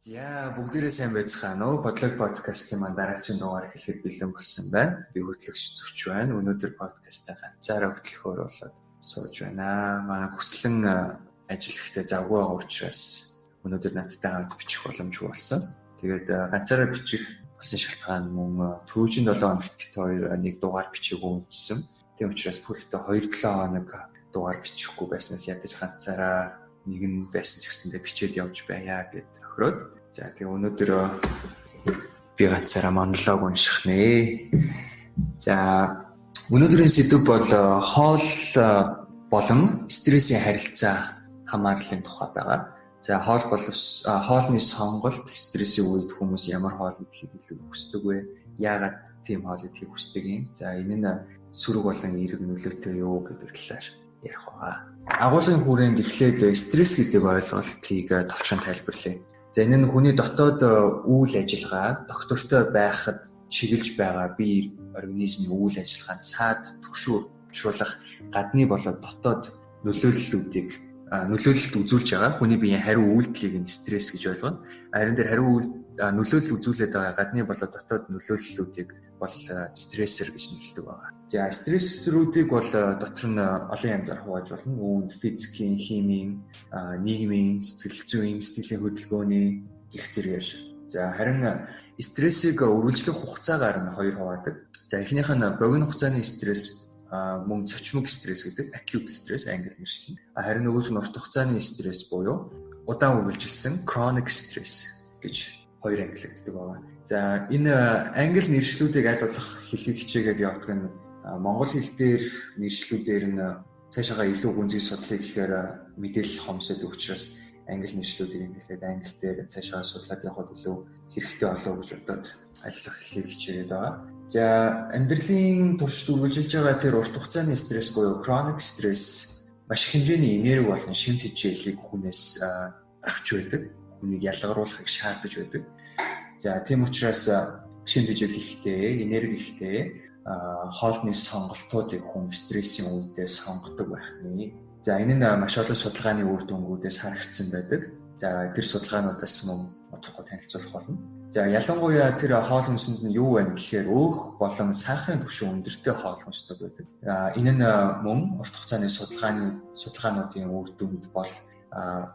За бүгдээрээ сайн байцгаана уу? Бодлог подкастын маань дараагийн дугаар эхлэхэд бэлэн болсон байна. Би хөтлөгч Зүвч байна. Өнөөдөр подкастаа ганцаараа хөтлөхөөр болоод сууж байна. Манай хүслэн ажиллахтай завгүй байгаа учраас өнөөдөр надтай хамт бичих боломжгүй болсон. Тэгээд ганцаараа бичих болсон шалтгаан мөн түүжин 7 хоногт бит хоёр нэг дугаар бичээгүй үндсэн. Тийм учраас бүртээ 2-7 хоног дугаар бичихгүй байснаас ядаж ганцаараа нэг нь байсан ч гэсэндээ бичээд явж байя гэд тохироод. За тэгээ өнөөдөр би ганцаараа монолог унших нэ. За өнөөдрийн сэдв бол хоол болон стрессийн харилцаа хамаарлын тухай байгаа. За хоол боловс хоолны сонголт стрессийн үед хүмүүс ямар хоол идэхийг илүү хүсдэг вэ? Яагаад тийм хоол идэхийг хүсдэг юм? За энэ нь сөрөг болон эерэг нөлөөтэй юу гэдэг талаар ярих байгаа. Агуулгын хүрээнд эхлээд стресс гэдэг ойлголтыг товчхон тайлбарлая. За энэ нь хүний дотоод үйл ажиллагаа, доктортой байхад чиглэж байгаа бие организмын үйл ажиллагаанд саад төгшүүлэх гадны болоод дотоод нөлөөллөлт үзүүлж байгаа. Хүний биеийн хариу үйлдэлийг нь стресс гэж ойлгоно. Харин дээр хариу нөлөөлөл үзүүлээд байгаа гадны болоод дотоод нөлөөллүүдийг бол стрессер гэж нэрлэдэг байгаа. За стрессрүүдийг бол дотор нь олон янзаар хувааж болно. Үүнд физикийн, химийн, нийгмийн, сэтгэл зүйн, сэтгэлийн хөдөлгөөний гэх зэргээр. За харин стрессийг үргэлжлэх хугацаагаар нь хоёр хуваадаг. За эхнийх нь богино хугацааны стресс мөн цочмог стресс гэдэг acute stress англи нэршил. Харин нөгөөх нь урт хугацааны стресс буюу удаан үргэлжилсэн chronic stress гэж хоёр ангиллагддаг байна. За энэ англи нэршлүүдийг аль болох хэлхийг хичээгээд явдаг нь монгол хэл дээр нэршлүүдээр нь цаашаага илүү гүнзгий судлах гэхээр мэдээлэл хомсод учраас англи нэршлүүдийг хэлээд англи дээр цаашаага судлаад явахад илүү хэрэгтэй болов гэж бодоод аль болох хэлхийг хичээгээд байгаа. За амьдралын турш үргэлжилж байгаа тэр урт хугацааны стресс буюу chronic stress маш их хэмжээний энерги болон шимт хичээлийг хүнээс авч байдаг. Хүнийг ялгаруулахыг шаардаж байдаг. За тийм учраас шимт хичээл ихтэй, энерги ихтэй хоолны сонголтуудыг хүн стрессийн үедээ сонгодог байх нэ. За энэ нь маш олон судалгааны үр дүнгуудээс харагдсан байдаг. За тэр судалгаануудаас мөн бодохгүй танилцуулах болно. За ялангуяа тэр хоол хүнсэнд нь юу вэ гэхээр өөх болон сахарын түвшин өндөртэй хоол хүнснүүд байдаг. Энэ нь мөн урт хугацааны судалгаануудын үр дүнд бол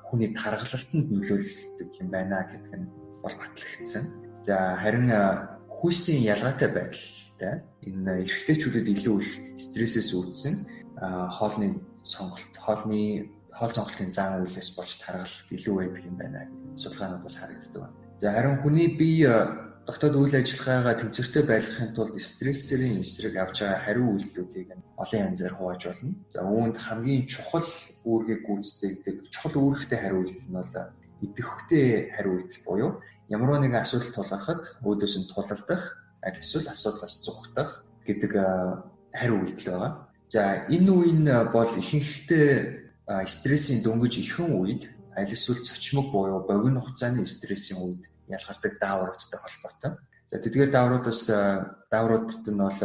хүний тархалтанд нөлөөлдөг юм байна гэдэг нь бол батлагдсан. За харин хүйсийн ялгаатай байдалтай энэ эрэгтэйчүүдэд илүү их стрессээс үүдсэн хоол сонголтын зан үйлээс болж тархалт илүү байдаг юм байна гэж судалгаануудаас харагддаг байна. За харин хүний бие дотоод үйл ажиллагаагаа тэнцвэртэй байлгахын тулд стрессийн эсрэг авч байгаа хариу үйлдэлүүдийг олон янзаар хувааж болно. За үүнд хамгийн чухал үүргийг гүйцэтгэдэг чухал үүрэгтэй хариу үйлдэл нь бол идэвхтэй хариу үйлдэл буюу ямар нэгэн асуудал тулгархад өөдөөс нь тулалдах, аль эсвэл асуудлаас зүгтэх гэдэг хариу үйлдэл байгаа. За энэ үе нь бол ихэнхдээ стрессийн дөнгөж ихэн үед аль эсвэл цочмог буюу богино хугацааны стрессийн үед ялгардаг даавруудтай холбоотой. За тэдгээр даавруудад нь бол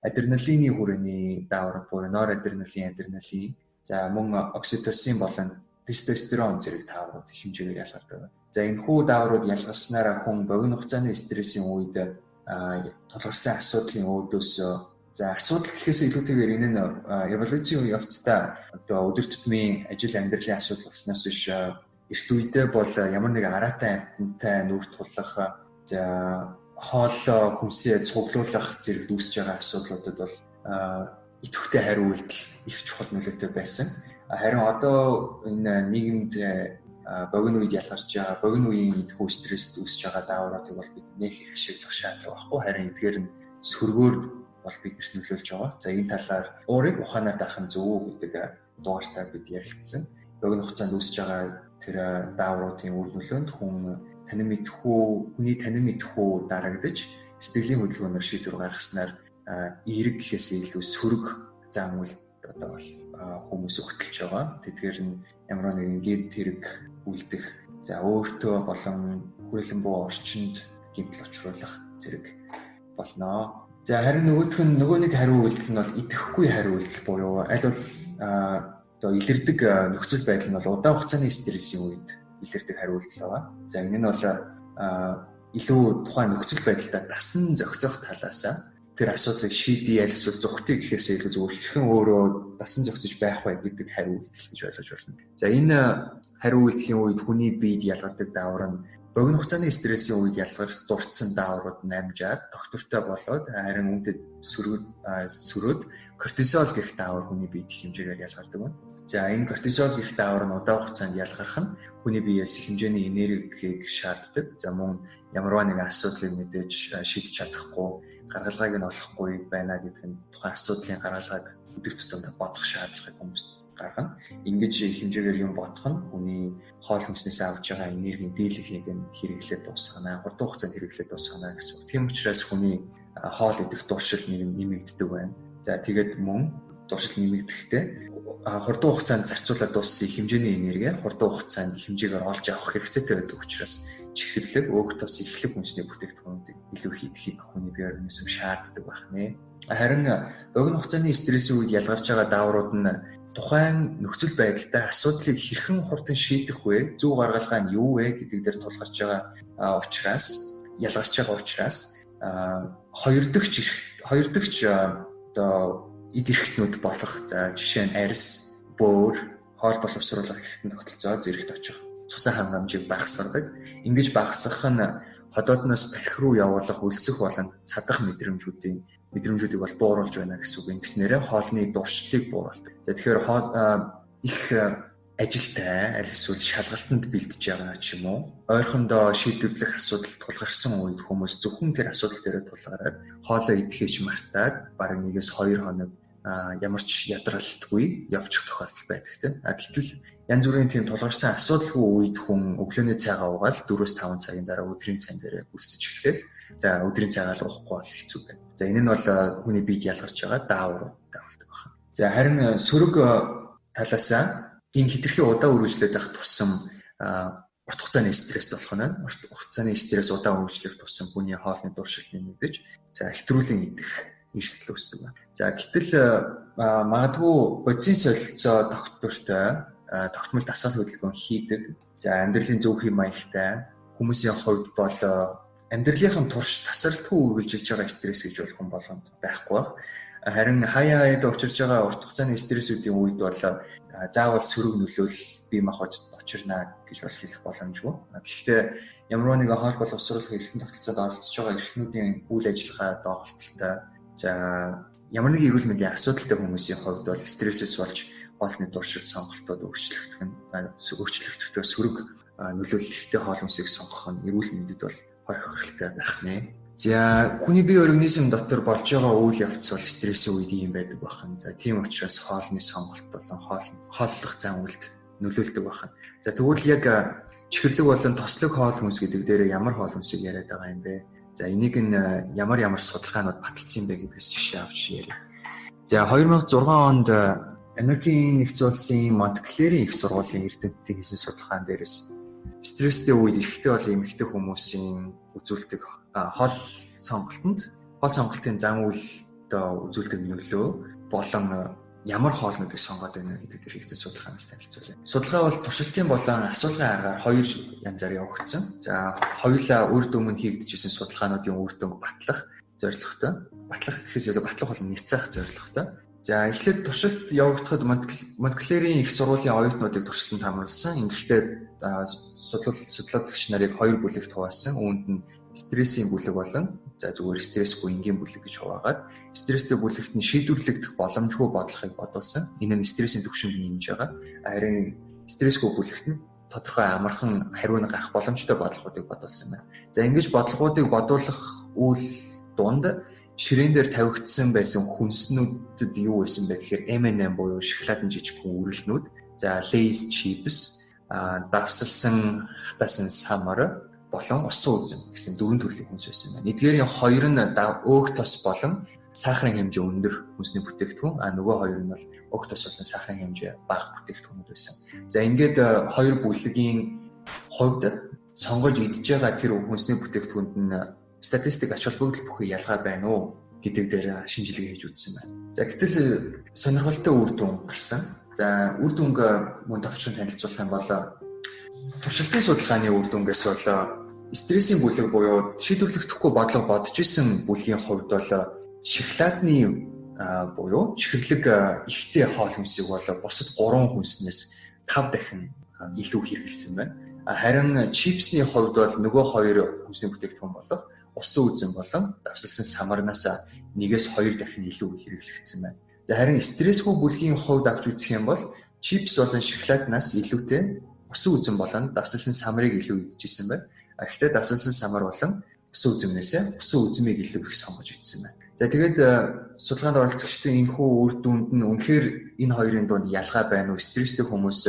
адреналины хүрээний дааврууд буюу норадреналин, адреналин, за мөн окситоцин болон тестостерон зэрэг дааврууд их хэмжээгээр ялгардаг. За энэхүү дааврууд ялгарснараа хүн богино хугацааны стрессийн үед тулгарсан асуудлын өөдөөс за асуудал гэхээс илүүтэйгээр энэ нь эволюцийн явцдаа одоо өдөр тутмын ажил амьдралын асуудал болсноос биш эрт үедээ бол ямар нэг араатай амьтантай нүр тулах за хоол хүнсээ цуглуулах зэрэг үүсэж байгаа асуудлуудад бол идэвхтэй хариу үйлдэл их чухал нөлөөтэй байсан. Харин одоо энэ нийгэмд богино үед ялгарч байгаа богино үеийн идэвхтэй стресс үүсэж байгаа даавруудыг бол бид нэх их ашиглах шаардлага байхгүй. Харин эдгээр нь сөргөөр бол биднээс нөлөөлж байгаа. За энэ талаар уурыг ухаанаар дарах нь зөв гэдэг дугаартаа бид ярилцсан. Богино хугацаанд үүсэж байгаа тэр даавруудын үр нөлөөнд хүний танин мэдхүү дарагдаж сэтгэлийн хөдөлгөөнөөр шийдвэр гаргаснаар эерэг гэхээс илүү сөрөг зан үйлд одоо бол хүмүүс өгтөлж байгаа. Тэдгээр нь ямар нэгэн гээд тэрэг үлдэх, за өөртөө болон хүрээлэн буу орчинд гэмтэл учруулах зэрэг болно. За харин нөгөө нэг хариу үйлдэл нь бол идэхгүй хариу үйлдэл буюу аль бол одоо илэрдэг нөхцөл байдал нь бол удаан хугацааны стрессийн үед илэрдэг хариулт байгаа. За энэ нь бол илүү тухайн нөхцөл байдалтай дасан зохицох талаасаа тэр асуудлыг шийдье аль эсвэл зүгтээ гэхээсээ илүү зүгээр хэрхэн өөрөө дасан зохицож байх вэ гэдэг хариулт гэж ойлгож байна. За энэ хариултын үед хүний биед ялгардаг даавар нь богино хугацааны стрессийн үед ялгарч дурдсан дааврууд нь амжаад доктортой болоод харин үүнтэй сөрөөд кортизол гэх даавар хүний биед хэмжээгээр ялгардаг байна. За энэ кортизол гэх даавар нь удаан хугацаанд ялгарх нь хүний биеэс их хэмжээний энергийг шаарддаг. За мөн ямарваа нэгэн асуудлыг мэдээж шийдэж чадахгүй гаргалгааг нь олохгүй байна гэдэг нь тухайн асуудлын гаргалгааг өдөр тутамдаа бодох шаардлагыг хүмүүст гаргана. Ингэж хэмжээгээр юм бодох нь хүний хоол хүнснээс авж байгаа энергийн дийлэнхийг нь хэрэглээд дуусгана. Хурдан хугацаанд хэрэглээд дуусгана гэсэн. Тийм учраас хүний хоол идэх дуршил нэмэгддэг байна. За тэгээд мөн дуршил нэмэгдэхдээ хурдан хугацаанд зарцуулаад дууссан хэмжээний энерги хурдан хугацаанд хэмжээгээр олж авах хэрэгцээтэй байдаг учраас чихэрлэг, өөгтөөс эхлэх хүнсний бүтээгдэхүүнүүдийг илүү хийхийг хүний бие организм шаарддаг байх нэ. Харин богино хугацааны стрессийн үед ялгарч байгаа дааврууд нь тухайн нөхцөл байдалтай асуудлыг хэрхэн хурдан шийдэх вэ? Зөв гаргалгаа нь юу вэ гэдэг дээр тулгарч байгаа учраас ялгарч байгаа учраас хоёр дахь одоо эд эрхтнүүд болох за жишээ нь арьс, бөөр, хоол боловсруулах эрхтэн тогтолцоо зэрэгт очих цусан хангамжийг багасгадаг. Ингэж багасгах нь ходоодноос тархи руу явуулах өлсөх болон цадах мэдрэмжүүдийг бол бууруулж байна гэсэн үг. Ингэснээрээ хоолны дуршлыг бууруулдаг. За тэгэхээр хоол их ажилтай аль эсвэл шалгалтанд бэлдэж байгаа ч юм уу ойрхондоо шийдвэрлэх асуудал тулгарсан үед хүмүүс зөвхөн тэр асуудал дээр тулгараад хоолоо идэхэж мартаад бараг 1-2 хоног ямар ч ядралтгүй явчих тохиолдол байдаг тийм. Гэтэл янз бүрийн тийм тулгарсан асуудалгүй үед хүн өглөөний цайгаа уугаад 4-5 цагийн дараа өдрийн цайн дээр үлсэж эхлэв. За өдрийн цайгаа л уухгүй бол хэцүү байна. За энэ нь бол хүний биед ялгарч байгаа дааврууд тавьдаг байна. За харин сөрөг талаасаа энэ хэтэрхий удаан үргэлжлээд байх тусам урт хугацааны стресс болох нь урт хугацааны стресс удаан үргэлжлэх тусам хүний хоолны дуршил нэмэгдэж за хэтрүүлэн идэх эрсдэл үүсдэг байна. За гэтэл магадгүй бодисын солилцоо тогтмол дасгал хөдөлгөөн хийдэг. За амьдралын зөв хэм маягтай хүмүүсийн хувьд бол амьдралынхаа турш тасралтгүй үргэлжилж байгаа стресс гэж бол хүн болгонд байхгүй байх. Харин хаяад учирж байгаа урт хугацааны стрессүүдийн үед бол заавал сөрөг нөлөөлөл бие махбод учирна гэж бол хэлэх боломжгүй. Гэхдээ ямар нэгэн хоол боловсруулах эрхтэн тогтолцоод оролцож байгаа эрхтнүүдийн үйл ажиллагаа доголдолтой за ямар нэгэн эрүүл мэндийн асуудалтай хүмүүсийн хувьд бол стрессээс болж хоолны дуршил сонголтууд өөрчлөгдөхдөө сөрөг нөлөөлөлттэй хоол хүнсийг сонгох нь эрүүл мэндэд бол хор хохиролтой байх нэ. За хүний бие организм дотор болж байгаа үйл явц бол стрессийн үед юм байдаг байна. За тийм учраас хоолны сонголт болон хооллох зан үйлд нөлөөлдөг байна. За тэгвэл яг чихэрлэг болон тослог хоол хүнс гэдэг дээр ямар хоол хүнсийг яриад байгаа юм бэ? За энийг нь ямар судалгаанууд баталсан юм бэ гэдгээс жишээ авч ярив. За 2006 онд Америкийн нэгдсэн улсын Монтклерийн их сургуулийн эрдэмтдийн хийсэн судалгаан дээрээс стресстэй үед эрэгтэй бол эмэгтэй хүмүүсийн үзүүлдэг хоол сонголтын зан үйлд үзүүлдэг нөлөө болон ямар хоолнуудыг сонгоод байна гэдэг дээр хийсэн судалгаанаас танилцуулъя. Судалгаа бол туршилтын болон асуулгын аргаар хоёр янзаар явагдсан. За хоёулаа үрд өмнө хийгдчихсэн судалгаануудын үр дүнг батлах зорилготой. Батлах гэхээс илүү батлах болон няцаах зорилготой. За эхлээд туршилт явагдахад Монтклерийн их сургуулийн оюутнуудыг туршилтанд хамруулсан. Ингэхдээ судлаалагч нарыг хоёр бүлэгт хуваасан. Үүнд нь стрессийн бүлэг болон за зүгээр стрессгүй энгийн бүлэг гэж хуваагаад стресстэй бүлэгт нь шийдвэрлэгдэх боломжгүй бодлогыг бодулсан. Энэ нь стрессийн түвшинд нэмж байгаа. Харин стрессгүй бүлэгт нь тодорхой амархан хариу гарах боломжтой бодлогуудыг бодулсан байна. За ингэж бодлогуудыг бодуулах үйл дунд ширээн дээр тавигдсан байсан хүнснүүдэд юу байсан бэ гэхээр M&M буюу шоколадын жижигхэн үрэлнүүд, за Lay's chips, давсалсан хатаасан самар болон усан үзэм гэсэн дөрвөн төрлийн хүнс байсан байна. Эдгээрийн хоёр нь өөх тос болон сахарын хэмжээ өндөр хүнсний бүтээгдэхүүн, нөгөө хоёр нь бол өөх тос болон сахарын хэмжээ бага бүтээгдэхүүнүүд байсан. За ингээд хоёр бүлгийн хувьд сонгож идж байгаа тэр хүнсний бүтээгдэхүүнд нь статистик ач холбогдол бүхий ялгаа байна уу гэдэг дээр шинжилгээ хийж үзсэн байна. За гэтэл сонирхолтой үр дүн гарсан. За үр дүнг мөн товчхон танилцуулах юм бол туршилтын судалгааны үр дүнгээс бол стрессийн бүлэг буюу шийдвэрлэхдэггүй бодлого бодож исэн бүлгийн хувьд бол шоколадны буюу чихэрлэг ихтэй хоол хүнсийг бол бусад 3 хүнснээс 5 дахин илүү хэрэглэсэн байна. Харин чипсний хувьд бол нөгөө 2 хүнсний бүтээгдэхүүн болох усан үзэн болон давсалсан самарнаас 1-2 дахин илүү хэрэглэгдсэн байна. За харин стрессгүй бүлгийн хувьд авч үзэх юм бол чипс болон шоколаднаас илүүтэй усан үзэн болон давсалсан самарыг илүү идчихсэн байна. Гэхдээ давсалсан самар болон усан үзмнээс усан үзмийг илүү их сонгож идсэн байна. За тэгээд судалгаанд оролцогчдын энэхүү үр дүнд нь үнэхээр энэ хоёрын дунд ялгаа байна уу? Стресстэй хүмүүс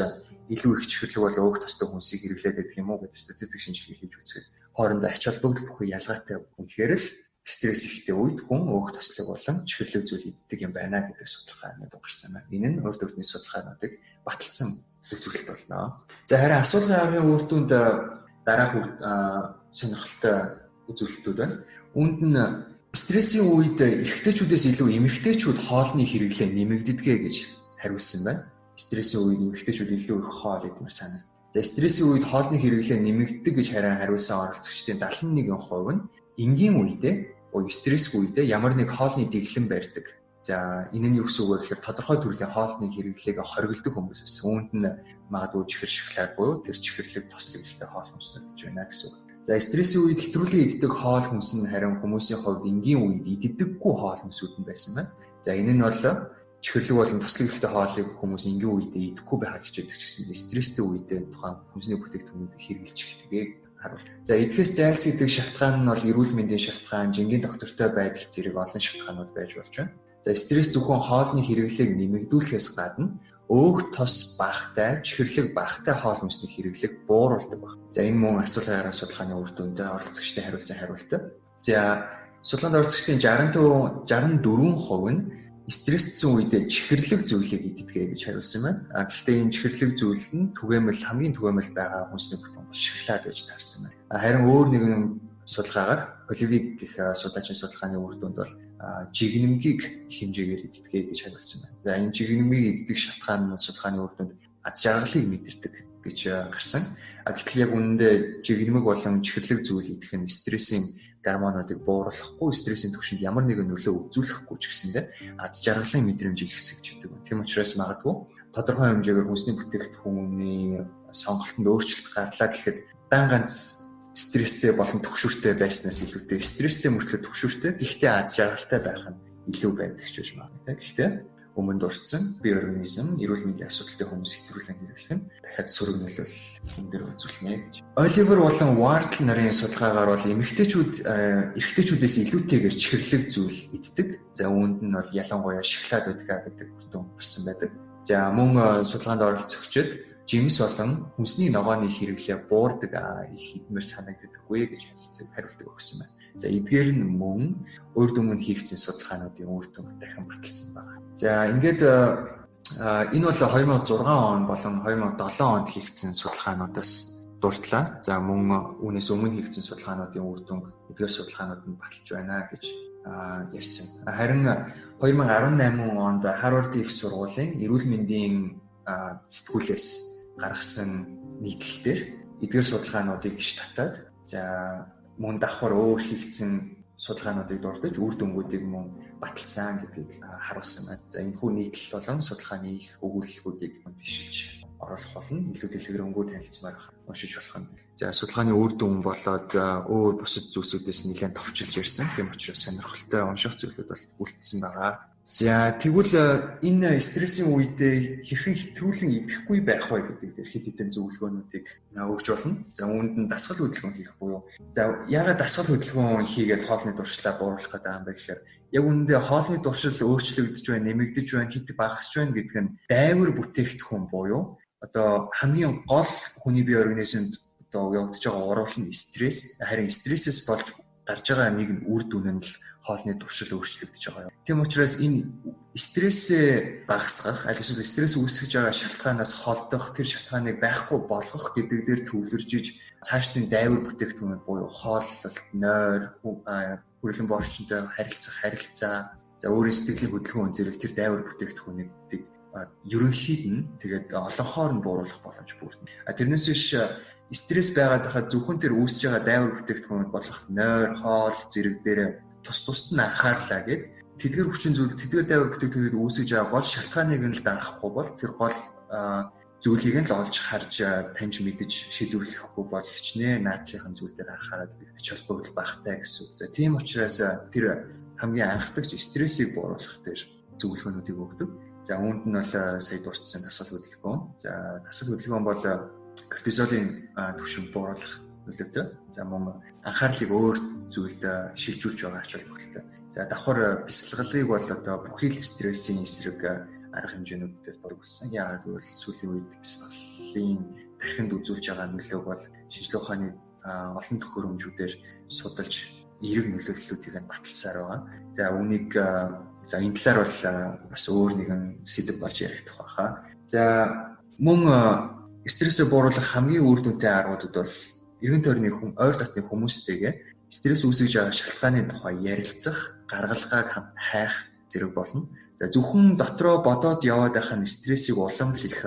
илүү их чихэрлэг бол өөх тостой хүнсийг хэрэглээд байдаг юм уу гэдэг статистик шинжилгээ хийж үзэхэд хоорондоо ач холбогдол бүхий ялгаатай үнэхээр л стресс ихтэй үед хүн өөх тослог болон чихэрлэг зүйл иддэг юм байна гэдэг судалгаанууд гарсан байна. Энэ нь урд төдний судалгаануудыг баталсан үзүүлэлт болно. За харин асуулгын аргын үр дүнд дараах сонирхолтой үзүүлэлтүүд байна. Үүнд нь стрессийн үед эрэгтэйчүүдээс илүү эмэгтэйчүүд хоолны хэрэглээ нэмэгддэгэ гэж хариулсан байна. Стрессийн үед эмэгтэйчүүд илүү их хоол идмээр санагдав. За стрессийн үед хоолны хэрэглээ нэмэгддэг гэж хариулсан оролцогчдын 71% нь энгийн үедээ буюу стрессгүй үедээ ямар нэг хоолны дэглэм барьдаг. За энэ нь юу гэсэн үг вэ гэхээр тодорхой төрлийн хоолны хэрэглээг хориглодог хүмүүс байсан. Үүнд нь магадгүй чихэр шоколад буюу тэр чихэрлэг тослог ихтэй хоол хүнснүүд байна гэсэн үг. За стрессийн үед хэтрүүлэн иддэг хоол хүнс нь харин хүмүүсийн хувьд энгийн үед иддэггүй хоол хүнсүүд нь байсан байна. За энэ нь бол чихэрлэг болон тослог ихтэй хоолыг хүмүүс энгийн үедээ идэхгүй байхыг хичээдэг ч гэсэн стресстэй үедээ тухайн хүнсний бүтээгдэхүүнүүдийг хэрэглэж ихтэйг харуул. За эдгээс зайлсхийдэг шалтгаан нь бол эрүүл мэндийн шалтгаан, жингийн доктортой байдал зэрэг олон шалтгаанууд байж болж байна. За стресс зөвхөн хоолны хэрэглээг нэмэгдүүлэхээс гадна өөх тос багтай, чихэрлэг багтай хоол хүнсний хэрэглээг бууруулдаг байна. За энэ мөн асуулгын арга судалгааны үр дүндээ оролцогчдын хариулсан хариулт. За судалгаанд оролцогчдын 64% нь стрессцсэн үедээ чихэрлэг зүйлийг иддэг гэж хариулсан байна. Гэхдээ энэ чихэрлэг зүйл нь хамгийн түгээмэл байгаа хүнсний бүтээн шоколад гэж таарсан байна. Харин өөр нэгэн судалгаагаар Поливик гэх судлаачийн судалгааны үр дүнд бол жигнэмгийг хэмжээгээр иддэг гэж хариулсан байна. За энэ жигнэмгийг иддэг шалтгаан нь судалгааны үр дүнд аз жаргалыг мэдэрдэг гэж гарсан. Гэтэл яг үнэндээ жигнэмэг болон чихэрлэг зүйл идэх нь стрессийн гормонуудыг бууруулахгүй, стрессийн түвшинд ямар нэгэн нөлөө үзүүлэхгүй ч гэсэндээ аз жаргалын мэдрэмжийг хэсэгч гэдэг. Тийм учраас магадгүй тодорхой хэмжээгээр хүнсний бүтээгдэхүүний сонголтод өөрчлөлт гарлаа гэхэд дан ганц стресстэй болон түгшүүртэй байснаас илүүтэй стресстэй мөртлөө түгшүүртэй гэхдээ аз жаргалтай байх нь илүү байдаг ч гэж магадгүй. Гэхдээ өмнө дурдсан бие организм эрүүл мэндийн асуудалтай хүмүүс хэтрүүлэн хэрэглэх нь дахиад сөрөг нөлөөлөл өндөр үзүүлнэ гэж. Оливер болон Wardle нарын судалгаагаар бол эрэгтэйчүүдээс илүүтэйгээр чихэрлэг зүйл иддэг. За үүнд нь бол ялангуяа шоколад гэдэг бүртэн гарсан байдаг. За мөн судалгаанд оролцогчид жимс болон хүнсний ногооны хэрэглээ буурдаг их идмээр санагддаггүй гэж хариултыг өгсөн байна. За эдгээр нь мөн урд өмнө хийгдсэн судалгаануудын үр дүнг дахин баталсан байна. За ингээд энэ бол 2006 он болон 2007 онд хийгдсэн судалгаануудаас дурдлаа. За мөн үүнээс өмнө хийгдсэн судалгаануудын үр дүнг эдгээр судалгаанууд нь баталж байна гэж ярьсан. Харин 2018 онд Харвардын их сургуулийн эрүүл мэндийн сэтгүүлээс гаргасан нийтлэлээр эдгээр судалгаануудыг шатаад за мөн давхар өөр хийгдсэн судалгаануудыг дурдж үр дүнгуудыг мөн баталсан гэдгийг харуулсан байна. За энэ хүү нийтлэл болон судалгааны их өгүүлэлгүүдийг бишилж оруулах болно. Илүү дэлгэрэнгүй танилцмаар уншиж болох нь. За судалгааны үр дүн болоод өөр бусад зүйлсүүдээс нэлээд товчилж ярьсан. Тийм учраас сонирхолтой унших зүйлүүд бол үлдсэн байгаа. За тэгвэл энэ стрессийн үедээ хэрхэн хэтрүүлэн идэхгүй байх вэ гэдэг дээр хэд хэдэн зөвлөгөөнүүдийг өгч болно. За үүнд нь дасгал хөдөлгөөн хийх буюу за яагаад дасгал хөдөлгөөн хийгээд хоолны дуршлаа бууруулах гэдэг юм бэ гэхээр яг үүндээ хоолны дуршил өөрчлөгдөж байна, нэмэгдэж байна, хэд багасж байна гэдэг нь дайвар бүтээгдэхүүн буюу одоо хамгийн гол хүний бие организмд одоо явагдаж байгаа уруулал нь стресс. Харин стрессээс болж гарч байгаа нэг нь үр дүн нь л хоолны дуршил өөрчлөгдөж байгаа юм. Тийм учраас энэ стрессээ багасгах, аль эсвэл стресс үүсгэж байгаа шалтгаанаас холдох, тэр шалтгааныг байхгүй болгох гэдэг дээр төвлөрж иж цаашдын дайвар бүтээгдэхүүнүүд буюу хооллолт, нойр, хүрээлэн борчинтой харилцах харилцаа, за өөрийн сэтгэлийн хөдөлгөөн зэрэг тэр дайвар бүтээгдэхүүнүүдийг ерөнхийд нь тэгээд олонхоор нь бууруулах боломж бүрдэнэ. Тэрнээс биш стресс байгаад хахад зөвхөн тэр үүсэж байгаа дайвар бүтээгдэхүүнүүд болох нойр, хоол, зэрэг дээр тус нь анхаарлаа гэд тэдгээр хүчин зүйл тэдгээр дайвар бүтээгдэхүүнүүд үүсэж байгаа гол шалтгааныг нь л дарахгүй бол тэр гол зүйлийг нь л олж харж таньж мэдэж шийдвэрлэхгүй бол хичнээн наадлынхан зүйл дээр анхаарал ач холбогдол багтай гэсэн. За тийм учраас тэр хамгийн анхдагч стрессийг бууруулах тэр зөвлөгөөнүүдийг өгдөг. За үүнд нь бол сая дурдсан дасгал хөдөлгөөн. За дасгал хөдөлгөөн бол кортизолын түвшинг бууруулах нөлөөтэй. За мөн анхаарлыг өөр зүйлд шилжүүлж байгаа ач холбогдолтой. За давхар бясалгалыг бол одоо бүхий л стрессийн эсрэг арга хэмжээнүүдээр дургуулсан. Яагаад гэвэл сүүлийн үед бясалгалын тархинд үзүүлж байгаа нөлөөг бол шинжилгээ ухааны олон төхөөрөмжүүдээр судалж эерэг нөлөөллүүдийг нь баталсаар байгаа. За үүнийг за энэ талаар бол бас өөр нэгэн сэдэв болж яригдах байхаа. За мөн стрессээ бууруулах хамгийн үр дүнтэй аргуудад бол эргэн тойрны ойр дотны хүмүүстэйгээ стресс үүсгэж байгаа шалтгааны тухай ярилцах, гаргалгааг хайх зэрэг болно. За зөвхөн дотроо бодоод яваад байх нь стрессийг улам л их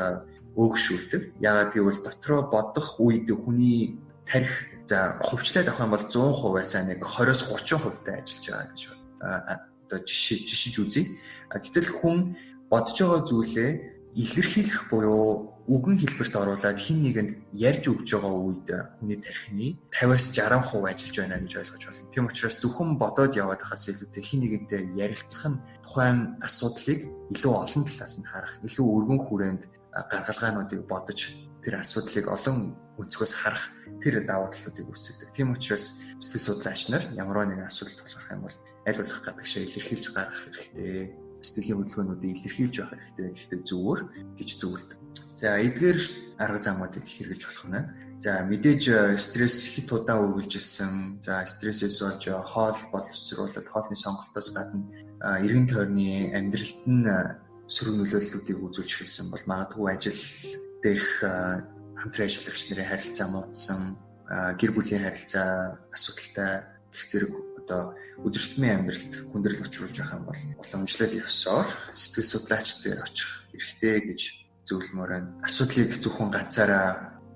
өөгшүүлдэг. Яагаад гэвэл дотроо бодох үед хүний тарих за хувьчлаад авах юм бол 100% байсаа нэг 20-30% таа ажиллаж байгаа гэж одоо жишиж үзье. Гэтэл хүн бодож байгаа зүйлээ илэрхийлэх буюу үгэн хэлбэрт оруулаад хин нэгэнд ярьж өгж байгаа үед хүний тархины 50-60% ажиллаж байна гэж ойлгож байна. Тийм учраас зөвхөн бодоод яваад хаас илүүтэй хин нэгэнтэй ярилцах нь тухайн асуудлыг илүү олон талаас нь харах, илүү өргөн хүрээнд гаргалгаануудыг бодож тэр асуудлыг олон өнцгөөс харах тэр давуу талуудыг үүсгэдэг. Тийм учраас сэтгэл судлаач нар ямар нэгэн асуудал тулгарх юм бол аль болох гадагшаа илэрхийлж гаргах хэрэгтэй. Сэтгэлийн хөдөлгөөнүүдийг илэрхийлж байх хэрэгтэй гэхдээ зүгээр гэж зөвлөдөг. За эдгээр арга замуудыг хэрэгжиж болох нь. За мэдээж стресс хит удаан үргэлжилсэн. За стрессээс болж хоол боловсруулалт, хоолны сонголтоос гадна эргэн тойрны амьдралд нь сөрөг нөлөөллүүдийг үзүүлж хэлсэн бол магадгүй ажил дээрх хамтран ажиллагч нарын харилцаа муудсан, гэр бүлийн харилцаа асуудалтай гэх зэрэг одоо өдөртмийн амьдралд хүндрэл учруулж байгаа юм бол уламжлал ёсоор сэтгэл судлаачд дээр очих хэрэгтэй гэж зөвлөмөр байна. Асуудлыг зөвхөн ганцаараа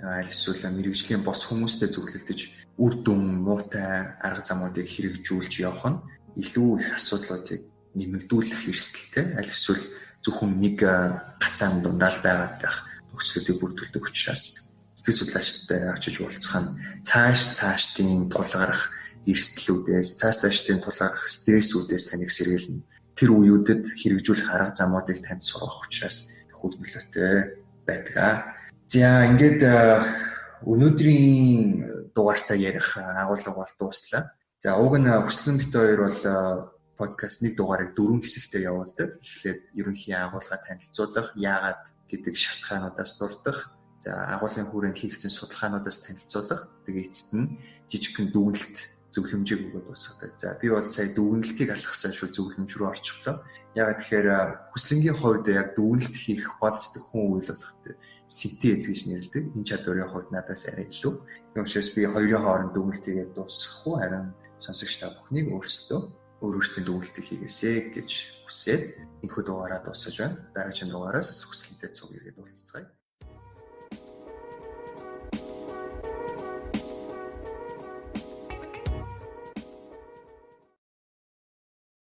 аль эсвэл мэрэгжлийн бос хүмүүстэй зөвлөлдөж үр дүн муутай арга замуудыг хэрэгжүүлж явах нь илүү их асуудлуудыг нэмэгдүүлэх эрсдэлтэй. Аль эсвэл зөвхөн нэг гацаан дундаа л байгаад байх төгсгөлийг бүрдүүлдэг учраас сэтгэл судлаачтай очиж уулзах нь цаашдын тулгарх эрсдлүүдээс, цаашдын тулгарх стрессүүдээс таныг сэргийлнэ. Тэр үеүүдэд хэрэгжүүлэх арга замуудыг танд сургах учраас хөл нөлөөтэй байдаг. За ингээд өнөөдрийн дугаартаа ярих агуулга бол дуслаа. За уг нь хүслэн бит хоёр бол подкаст нэг дугаарыг 4 хэсэгтээ явуулдаг. Эхлээд ерөнхий агуулга танилцуулах, яагаад гэдэг шалтгаануудаас дурдах, за агуулгын хүрээнд хийгдсэн судалгаануудаас танилцуулах, тэгээ эцэст нь жижигхэн дүгнэлт зөвлөмжийг өгөөд дуусгадаг. За би бол сая дүгнэлтийг алхахсан шүү зөвлөмж рүү орчихлоо. Яагаад тэгэхээр хүслэнгийн хувьд яг дүгнэлт хийх гол сэтгэхүйн үйл болгоход синтез гэж нэрлэдэг. Энэ чадварын хувьд надаас арай илүү. Тийм учраас би хоёрын хооронд дүгнэлтийгээ дуусгахгүй харин сонсогч та бүхнийг өөрсдийн дүгнэлтийг хийгээсэй гэж хүсээд энэхүү дугаараа дуусгаж байна. Дараагийн дугаараас хүслэнтэй цуг иргэд уулзцгаая.